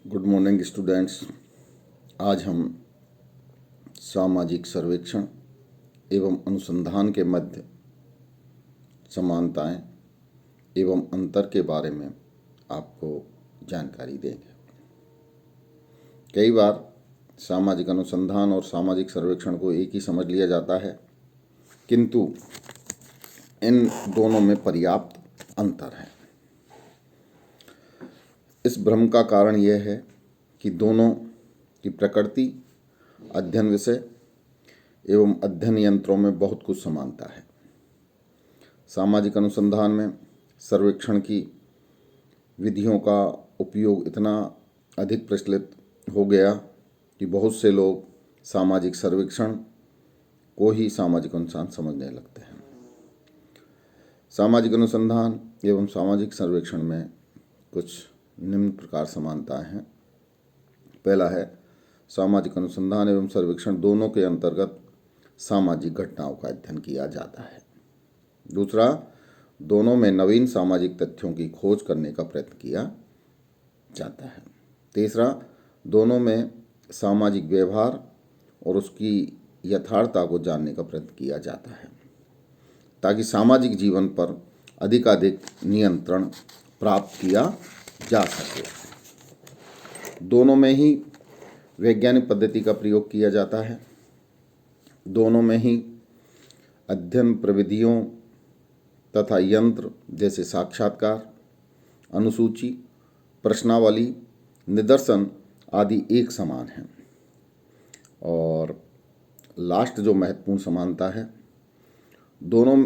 Good morning students. आज हम सामाजिक सर्वेक्षण एवं अनुसंधान के मध्य समानताएं एवं अंतर के बारे में आपको जानकारी देंगे। कई बार सामाजिक अनुसंधान और सामाजिक सर्वेक्षण को एक ही समझ लिया जाता है, किंतु इन दोनों में पर्याप्त अंतर है। इस भ्रम का कारण यह है कि दोनों की प्रकृति, अध्ययन विषय एवं अध्ययन यंत्रों में बहुत कुछ समानता है। सामाजिक अनुसंधान में सर्वेक्षण की विधियों का उपयोग इतना अधिक प्रचलित हो गया कि बहुत से लोग सामाजिक सर्वेक्षण को ही सामाजिक अनुसंधान समझने लगते हैं। सामाजिक अनुसंधान एवं सामाजिक सर्वेक्षण में कुछ निम्न प्रकार समानताएं हैं। पहला है, सामाजिक अनुसंधान एवं सर्वेक्षण दोनों के अंतर्गत सामाजिक घटनाओं का अध्ययन किया जाता है। दूसरा, दोनों में नवीन सामाजिक तथ्यों की खोज करने का प्रयत्न किया जाता है। तीसरा, दोनों में सामाजिक व्यवहार और उसकी यथार्थता को जानने का प्रयत्न किया जाता है ताकि सामाजिक जीवन पर अधिकाधिक नियंत्रण प्राप्त किया जा सके। दोनों में ही वैज्ञानिक पद्धति का प्रयोग किया जाता है। दोनों में ही अध्ययन प्रविधियों तथा यंत्र जैसे साक्षात्कार, अनुसूची, प्रश्नावली, निदर्शन आदि एक समान हैं। और लास्ट जो महत्वपूर्ण समानता है, दोनों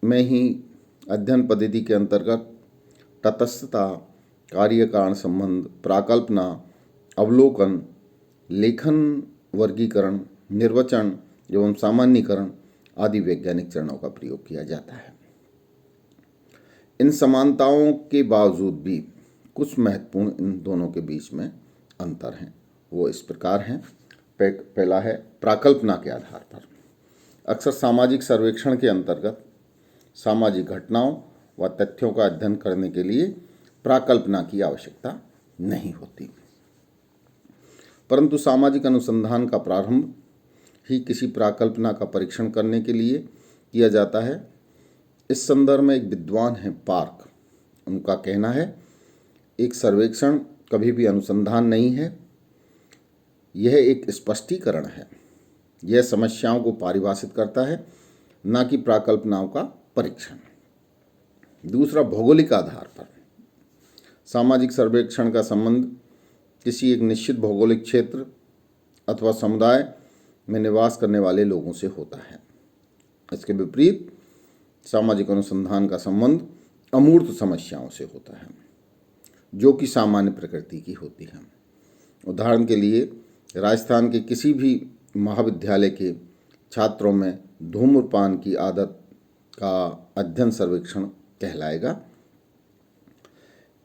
में ही अध्ययन पद्धति के अंतर्गत तटस्थता, कार्य कारण संबंध, प्राकल्पना, अवलोकन, लेखन, वर्गीकरण, निर्वचन एवं सामान्यीकरण आदि वैज्ञानिक चरणों का प्रयोग किया जाता है। इन समानताओं के बावजूद भी कुछ महत्वपूर्ण इन दोनों के बीच में अंतर हैं। वो इस प्रकार हैं। पहला है, प्राकल्पना के आधार पर। अक्सर सामाजिक सर्वेक्षण के अंतर्गत सामाजिक घटनाओं व तथ्यों का अध्ययन करने के लिए प्राकल्पना की आवश्यकता नहीं होती, परंतु सामाजिक अनुसंधान का प्रारंभ ही किसी प्राकल्पना का परीक्षण करने के लिए किया जाता है। इस संदर्भ में एक विद्वान है पार्क। उनका कहना है, एक सर्वेक्षण कभी भी अनुसंधान नहीं है, यह एक स्पष्टीकरण है। यह समस्याओं को परिभाषित करता है, न कि प्राकल्पनाओं का परीक्षण। दूसरा, भौगोलिक आधार पर। सामाजिक सर्वेक्षण का संबंध किसी एक निश्चित भौगोलिक क्षेत्र अथवा समुदाय में निवास करने वाले लोगों से होता है। इसके विपरीत सामाजिक अनुसंधान का संबंध अमूर्त समस्याओं से होता है, जो कि सामान्य प्रकृति की होती है। उदाहरण के लिए, राजस्थान के किसी भी महाविद्यालय के छात्रों में धूम्रपान की आदत का अध्ययन सर्वेक्षण कहलाएगा,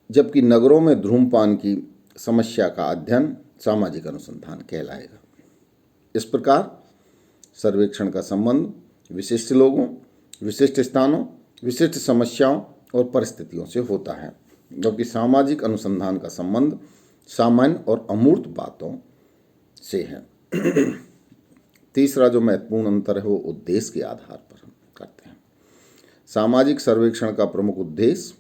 जबकि नगरों में धूम्रपान की समस्या का अध्ययन सामाजिक अनुसंधान कहलाएगा। इस प्रकार सर्वेक्षण का संबंध विशिष्ट लोगों, विशिष्ट स्थानों, विशिष्ट समस्याओं और परिस्थितियों से होता है, जबकि सामाजिक अनुसंधान का संबंध सामान्य और अमूर्त बातों से है। तीसरा जो महत्वपूर्ण अंतर है वो उद्देश्य के आधार पर हम करते हैं। सामाजिक सर्वेक्षण का प्रमुख उद्देश्य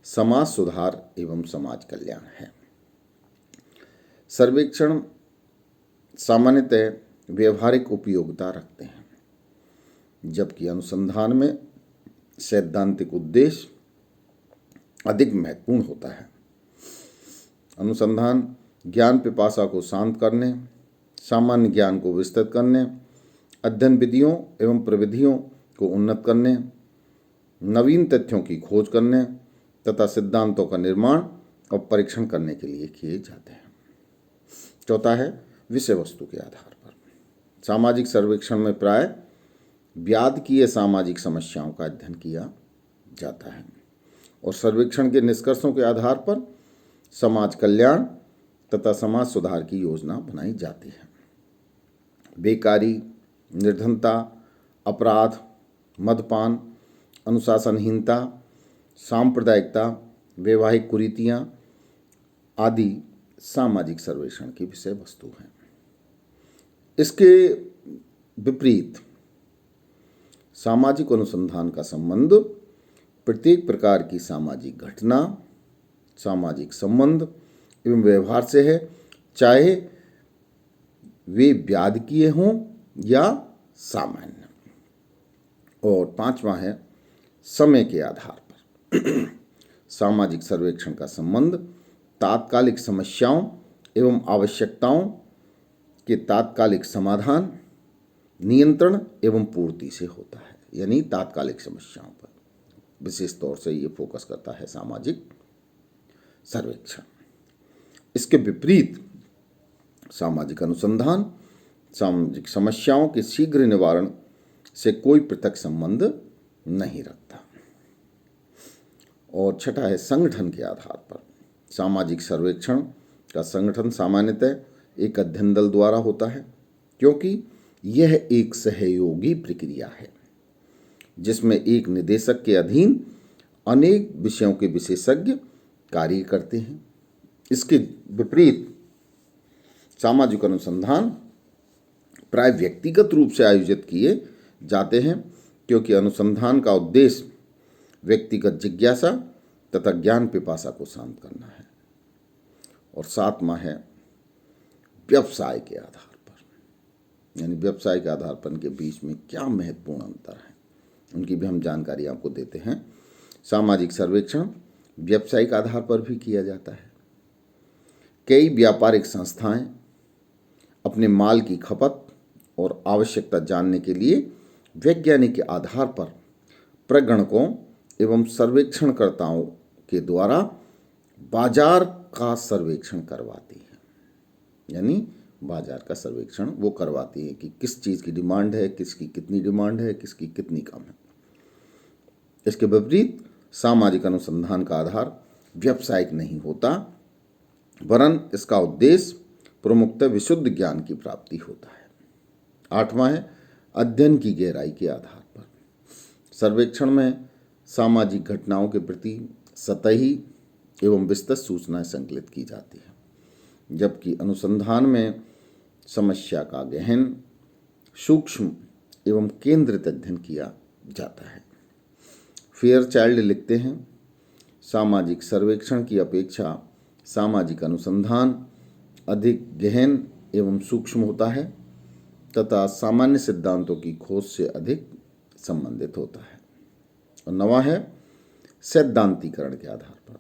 समाज सुधार एवं समाज कल्याण है। सर्वेक्षण सामान्यतः व्यवहारिक उपयोगिता रखते हैं, जबकि अनुसंधान में सैद्धांतिक उद्देश्य अधिक महत्वपूर्ण होता है। अनुसंधान ज्ञान पिपासा को शांत करने, सामान्य ज्ञान को विस्तृत करने, अध्ययन विधियों एवं प्रविधियों को उन्नत करने, नवीन तथ्यों की खोज करने तथा सिद्धांतों का निर्माण और परीक्षण करने के लिए किए जाते हैं। चौथा है, विषय वस्तु के आधार पर। सामाजिक सर्वेक्षण में प्राय व्यापकीय सामाजिक समस्याओं का अध्ययन किया जाता है और सर्वेक्षण के निष्कर्षों के आधार पर समाज कल्याण तथा समाज सुधार की योजना बनाई जाती है। बेकारी, निर्धनता, अपराध, मदपान, अनुशासनहीनता, सांप्रदायिकता, वैवाहिक कुरीतियाँ आदि सामाजिक सर्वेक्षण की विषय वस्तु है। इसके विपरीत सामाजिक अनुसंधान का संबंध प्रत्येक प्रकार की सामाजिक घटना, सामाजिक संबंध एवं व्यवहार से है, चाहे वे व्यादकीय हों या सामान्य। और पांचवा है समय के आधार पर सामाजिक सर्वेक्षण का संबंध तात्कालिक समस्याओं एवं आवश्यकताओं के तात्कालिक समाधान, नियंत्रण एवं पूर्ति से होता है। यानी तात्कालिक समस्याओं पर विशेष तौर से ये फोकस करता है सामाजिक सर्वेक्षण। इसके विपरीत सामाजिक अनुसंधान सामाजिक समस्याओं के शीघ्र निवारण से कोई पृथक संबंध नहीं रखता। और छठा है संगठन के आधार पर सामाजिक सर्वेक्षण का संगठन सामान्यतः एक अध्ययन दल द्वारा होता है, क्योंकि यह एक सहयोगी प्रक्रिया है जिसमें एक निदेशक के अधीन अनेक विषयों के विशेषज्ञ कार्य करते हैं। इसके विपरीत सामाजिक अनुसंधान प्राय व्यक्तिगत रूप से आयोजित किए जाते हैं, क्योंकि अनुसंधान का उद्देश्य व्यक्तिगत जिज्ञासा तथा ज्ञान पिपासा को शांत करना है। और सातवां है व्यवसाय के आधार पर, यानी व्यवसाय के आधार पर इनके बीच में क्या महत्वपूर्ण अंतर है, उनकी भी हम जानकारी आपको देते हैं। सामाजिक सर्वेक्षण व्यावसायिक आधार पर भी किया जाता है। कई व्यापारिक संस्थाएं अपने माल की खपत और आवश्यकता जानने के लिए वैज्ञानिक के आधार पर प्रगणकों एवं सर्वेक्षणकर्ताओं के द्वारा बाजार का सर्वेक्षण करवाती है। यानी बाजार का सर्वेक्षण वो करवाती है कि किस चीज़ की डिमांड है, किसकी कितनी डिमांड है, किसकी कितनी कम है। इसके विपरीत सामाजिक अनुसंधान का आधार व्यावसायिक नहीं होता, वरन इसका उद्देश्य प्रमुखतः विशुद्ध ज्ञान की प्राप्ति होता है। आठवां है अध्ययन की गहराई के आधार पर सर्वेक्षण में सामाजिक घटनाओं के प्रति सतही एवं विस्तृत सूचनाएं संकलित की जाती है, जबकि अनुसंधान में समस्या का गहन, सूक्ष्म एवं केंद्रित अध्ययन किया जाता है। फेयरचाइल्ड लिखते हैं, सामाजिक सर्वेक्षण की अपेक्षा सामाजिक अनुसंधान अधिक गहन एवं सूक्ष्म होता है तथा सामान्य सिद्धांतों की खोज से अधिक संबंधित होता है। और नवा है सैद्धांतिकरण के आधार पर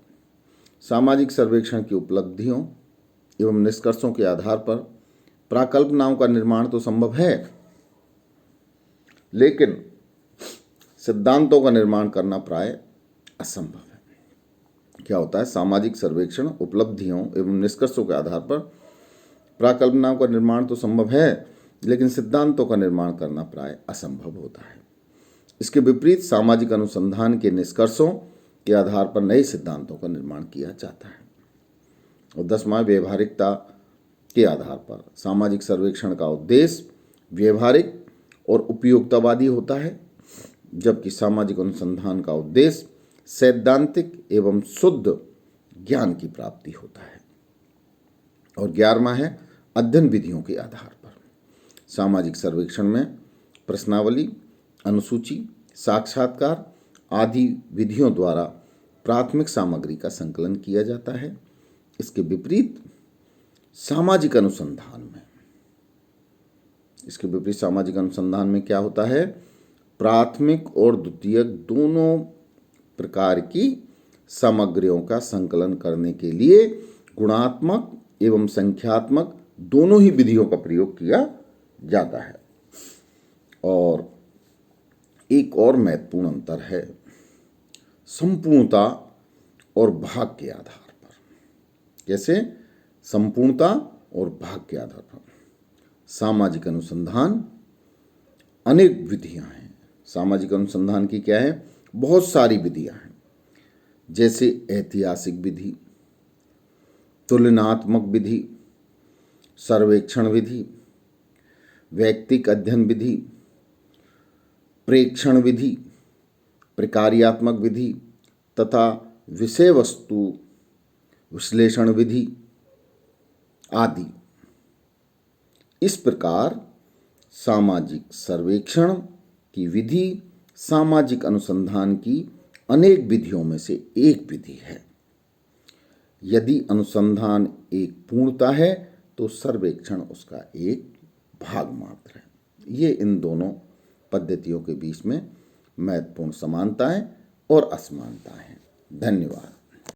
सामाजिक सर्वेक्षण की उपलब्धियों एवं निष्कर्षों के आधार पर प्राकल्पनाओं का निर्माण तो संभव है, लेकिन सिद्धांतों का निर्माण करना प्राय असंभव है। क्या होता है, सामाजिक सर्वेक्षण उपलब्धियों एवं निष्कर्षों के आधार पर प्राकल्पनाओं का निर्माण तो संभव है, लेकिन सिद्धांतों का निर्माण करना प्राय असंभव होता है। इसके विपरीत सामाजिक अनुसंधान के निष्कर्षों के आधार पर नए सिद्धांतों का निर्माण किया जाता है। और 10वां व्यवहारिकता के आधार पर सामाजिक सर्वेक्षण का उद्देश्य व्यवहारिक और उपयोगितावादी होता है, जबकि सामाजिक अनुसंधान का उद्देश्य सैद्धांतिक एवं शुद्ध ज्ञान की प्राप्ति होता है। और 11वां है अध्ययन विधियों के आधार पर सामाजिक सर्वेक्षण में प्रश्नावली, अनुसूची, साक्षात्कार आदि विधियों द्वारा प्राथमिक सामग्री का संकलन किया जाता है। इसके विपरीत सामाजिक अनुसंधान में क्या होता है, प्राथमिक और द्वितीयक दोनों प्रकार की सामग्रियों का संकलन करने के लिए गुणात्मक एवं संख्यात्मक दोनों ही विधियों का प्रयोग किया जाता है। और एक और महत्वपूर्ण अंतर है संपूर्णता और भाग के आधार पर। कैसे? संपूर्णता और भाग के आधार पर सामाजिक अनुसंधान अनेक विधियां हैं। सामाजिक अनुसंधान की क्या है, बहुत सारी विधियां हैं, जैसे ऐतिहासिक विधि, तुलनात्मक विधि, सर्वेक्षण विधि, वैयक्तिक अध्ययन विधि, प्रेक्षण विधि, प्रकार्यात्मक विधि तथा विषय वस्तु विश्लेषण विधि आदि। इस प्रकार सामाजिक सर्वेक्षण की विधि सामाजिक अनुसंधान की अनेक विधियों में से एक विधि है। यदि अनुसंधान एक पूर्णता है तो सर्वेक्षण उसका एक भाग मात्र है। ये इन दोनों पद्धतियों के बीच में महत्वपूर्ण समानताएं और असमानताएं हैं। धन्यवाद।